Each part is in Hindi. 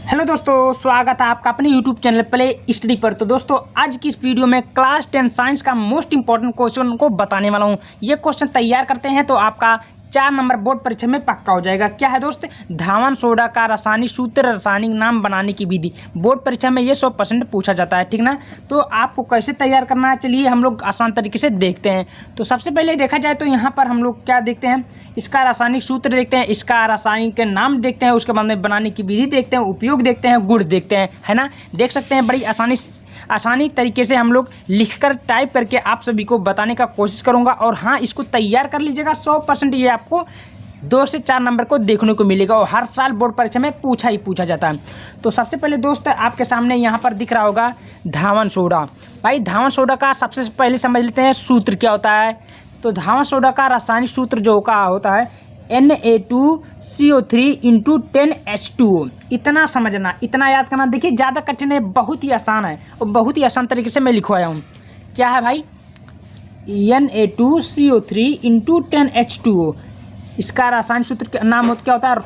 हेलो दोस्तों, स्वागत है आपका अपने YouTube चैनल प्ले स्टडी पर। तो दोस्तों, आज की इस वीडियो में क्लास 10 साइंस का मोस्ट इंपॉर्टेंट क्वेश्चन को बताने वाला हूँ। ये क्वेश्चन तैयार करते हैं तो आपका 4 नंबर बोर्ड परीक्षा में पक्का हो जाएगा। क्या है दोस्त? धावन सोडा का रासायनिक सूत्र, रासायनिक नाम बनाने की विधि। बोर्ड परीक्षा में ये 100% पूछा जाता है, ठीक ना। तो आपको कैसे तैयार करना है, चलिए हम लोग आसान तरीके से देखते हैं। तो सबसे पहले देखा जाए तो यहाँ पर हम लोग क्या देखते हैं, इसका रासायनिक सूत्र देखते हैं, इसका रासायनिक नाम देखते हैं, उसके बाद में बनाने की विधि देखते हैं, उपयोग देखते हैं, गुण देखते हैं, है ना। देख सकते हैं बड़ी आसानी तरीके से हम लोग लिखकर टाइप करके आप सभी को बताने का कोशिश करूंगा। और हाँ, इसको तैयार कर लीजिएगा, 100% ये आपको 2 से 4 नंबर को देखने को मिलेगा और हर साल बोर्ड परीक्षा में पूछा जाता है। तो सबसे पहले दोस्त, आपके सामने यहाँ पर दिख रहा होगा धावन सोडा। भाई, धावन सोडा का सबसे पहले समझ लेते हैं सूत्र क्या होता है। तो धावन सोडा का रासायनिक सूत्र जो का होता है Na2CO3 × 10H2O। इतना समझना, इतना याद करना। देखिए, ज़्यादा कठिन है, बहुत ही आसान है और बहुत ही आसान तरीके से मैं लिखवाया हूँ। क्या है भाई? Na2CO3 × 10H2O। इसका रासायनिक सूत्र का नाम क्या होता है?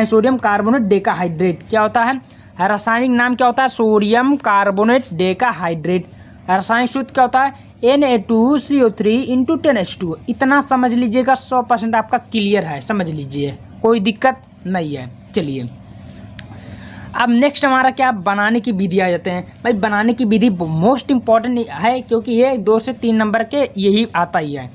Sodium carbonate decahydrate. क्या होता है? रासायनिक नाम क्या होता है? Sodium carbonate decahydrate. रासायनिक सूत्र क्या होता है? Na2CO3 × 10H2O। इतना समझ लीजिएगा, 100% आपका क्लियर है, समझ लीजिए, कोई दिक्कत नहीं है। चलिए, अब नेक्स्ट हमारा क्या, बनाने की विधि आ जाते हैं। भाई, बनाने की विधि मोस्ट इंपॉर्टेंट है, क्योंकि ये 2 से 3 नंबर के यही आता ही है,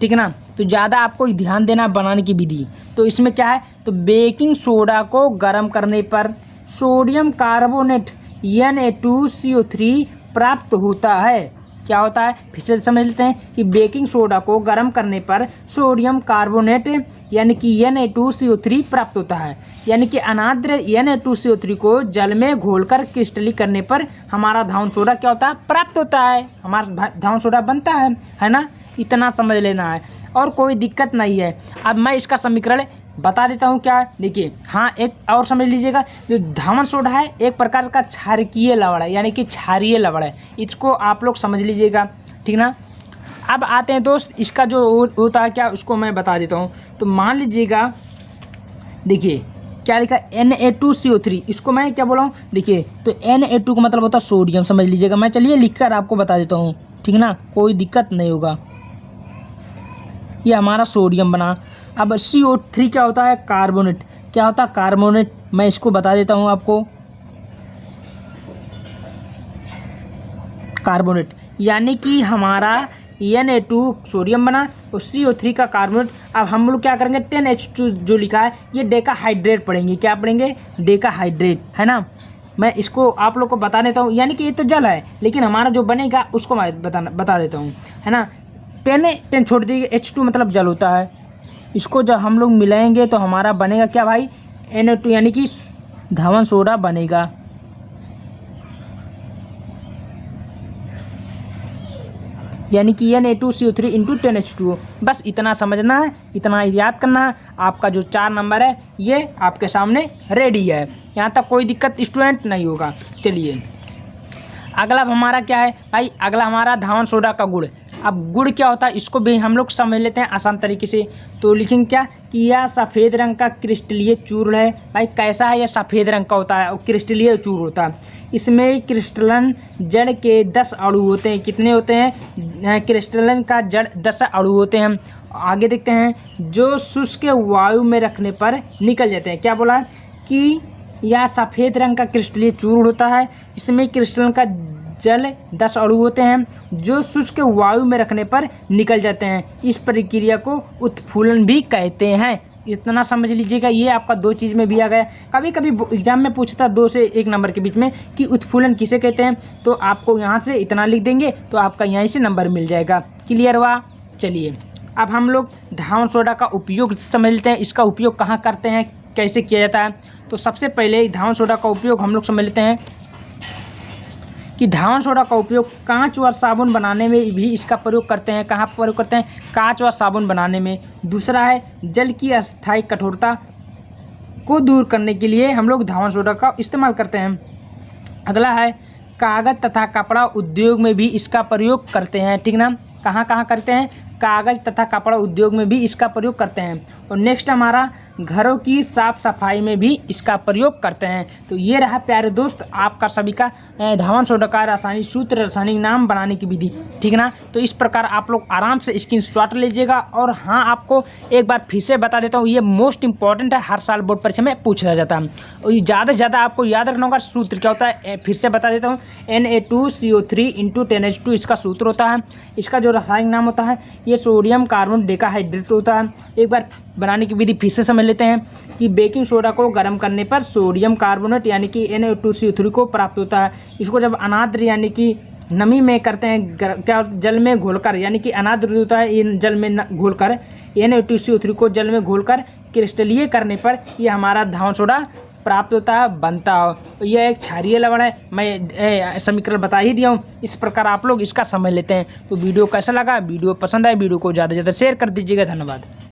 ठीक है ना। तो ज़्यादा आपको ध्यान देना बनाने की विधि। तो इसमें क्या है, तो बेकिंग सोडा को गर्म करने पर सोडियम कार्बोनेट Na2CO3 प्राप्त होता है। क्या होता है, फिर से समझ लेते हैं कि बेकिंग सोडा को गर्म करने पर सोडियम कार्बोनेट यानी कि Na2CO3 प्राप्त होता है। यानी कि अनाद्र Na2CO3 को जल में घोलकर क्रिस्टलीकरण करने पर हमारा धावन सोडा क्या होता है, प्राप्त होता है, हमारा धावन सोडा बनता है ना। इतना समझ लेना है और कोई दिक्कत नहीं है। अब मैं इसका समीकरण बता देता हूँ। क्या, देखिए, हाँ, एक और समझ लीजिएगा, जो धावन सोडा है एक प्रकार का क्षारकीय लवण है, यानी कि क्षारीय लवण है। इसको आप लोग समझ लीजिएगा, ठीक ना। अब आते हैं दोस्त, इसका जो होता है क्या, उसको मैं बता देता हूँ। तो मान लीजिएगा, देखिए क्या लिखा, Na2CO3। इसको मैं क्या बोला हूँ, देखिए, तो Na2 का मतलब होता है सोडियम, समझ लीजिएगा। मैं चलिए लिखकर आपको बता देता हूँ, ठीक ना, कोई दिक्कत नहीं होगा। ये हमारा सोडियम बना। अब CO3 क्या होता है, कार्बोनेट। क्या होता है, कार्बोनेट। मैं इसको बता देता हूँ आपको, कार्बोनेट यानी कि हमारा Na2 सोडियम बना और CO3 का कार्बोनेट। अब हम लोग क्या करेंगे, 10H2 जो लिखा है ये डेकाहाइड्रेट पढ़ेंगे। क्या पढ़ेंगे, डेकाहाइड्रेट, है ना। मैं इसको आप लोग को बता देता हूँ, यानी कि ये तो जल है, लेकिन हमारा जो बनेगा उसको मैं बता देता हूँ, है ना। 10 छोड़ दीजिए, H2 मतलब जल होता है। इसको जब हम लोग मिलाएंगे तो हमारा बनेगा क्या भाई, Na2 यानी कि धावन सोडा बनेगा। यानी कि Na2CO3 × 10H2O। बस इतना समझना है, इतना याद करना है। आपका जो 4 नंबर है ये आपके सामने रेडी है, यहाँ तक कोई दिक्कत स्टूडेंट नहीं होगा। चलिए, अगला हमारा क्या है भाई, अगला हमारा धावन सोडा का गुण। अब गुड़ क्या होता है, इसको भी हम लोग समझ लेते हैं आसान तरीके से। तो लिखेंगे क्या कि यह सफ़ेद रंग का क्रिस्टलीय चूर्ण है। भाई, कैसा है, यह सफ़ेद रंग का होता है और क्रिस्टलीय चूर्ण होता है। इसमें क्रिस्टलन जड़ के 10 अणु होते हैं। कितने होते हैं, क्रिस्टलन का जड़ 10 अणु होते हैं। आगे देखते हैं, जो शुष्क वायु में रखने पर निकल जाते हैं। क्या बोला कि यह सफ़ेद रंग का क्रिस्टलीय चूर्ण होता है। इसमें क्रिस्टलन का जल 10 अणु होते हैं जो शुष्क वायु में रखने पर निकल जाते हैं। इस प्रक्रिया को उत्फुलन भी कहते हैं। इतना समझ लीजिएगा, ये आपका 2 चीज़ में भी आ गया। कभी कभी एग्जाम में पूछता 2 से 1 नंबर के बीच में कि उत्फुलन किसे कहते हैं, तो आपको यहाँ से इतना लिख देंगे तो आपका यहीं से नंबर मिल जाएगा। क्लियर हुआ। चलिए, अब हम लोग धावन सोडा का उपयोग समझ लेते हैं। इसका उपयोग कहाँ करते हैं, कैसे किया जाता है। तो सबसे पहले धावन सोडा का उपयोग हम लोग समझ लेते हैं कि धावन सोडा का उपयोग कांच व साबुन बनाने में भी इसका प्रयोग करते हैं। कहाँ प्रयोग करते हैं, कांच व साबुन बनाने में। दूसरा है, जल की अस्थायी कठोरता को दूर करने के लिए हम लोग धावन सोडा का इस्तेमाल करते हैं। अगला है, कागज़ तथा कपड़ा उद्योग में भी इसका प्रयोग करते हैं, ठीक ना। कहाँ कहाँ करते हैं, कागज़ तथा कपड़ा उद्योग में भी इसका प्रयोग करते हैं। और नेक्स्ट हमारा घरों की साफ सफाई में भी इसका प्रयोग करते हैं। तो ये रहा प्यारे दोस्त आपका सभी का धावन सोडा का रासायनिक सूत्र, रासायनिक नाम बनाने की विधि, ठीक है ना। तो इस प्रकार आप लोग आराम से स्क्रीनशॉट लीजिएगा। और हाँ, आपको एक बार फिर से बता देता हूँ, ये मोस्ट इंपॉर्टेंट है, हर साल बोर्ड परीक्षा में पूछा जाता है। और ये ज़्यादा से ज़्यादा आपको याद रखना होगा। सूत्र क्या होता है फिर से बता देता हूँ, Na2CO3 × 10H2 इसका सूत्र होता है। इसका जो रासायनिक नाम होता है ये सोडियम कार्बोनेट डेकाहाइड्रेट होता है। एक बार बनाने की विधि फिर से समझ लेते हैं कि बेकिंग सोडा को गर्म करने पर सोडियम कार्बोनेट यानी कि Na2CO3 को प्राप्त होता है। इसको जब अनाद्र यानी कि नमी में करते हैं, क्या जल में घोलकर, यानी कि अनाद्र होता है इन जल में घोलकर, Na2CO3 को जल में घोलकर क्रिस्टलीय करने पर ये हमारा धावन सोडा प्राप्त होता है, बनता हो। यह एक क्षारीय लवण है, मैं समीकरण बता ही दिया हूँ। इस प्रकार आप लोग इसका समझ लेते हैं। तो वीडियो कैसा लगा, वीडियो पसंद आए वीडियो को ज़्यादा से ज़्यादा शेयर कर दीजिएगा। धन्यवाद।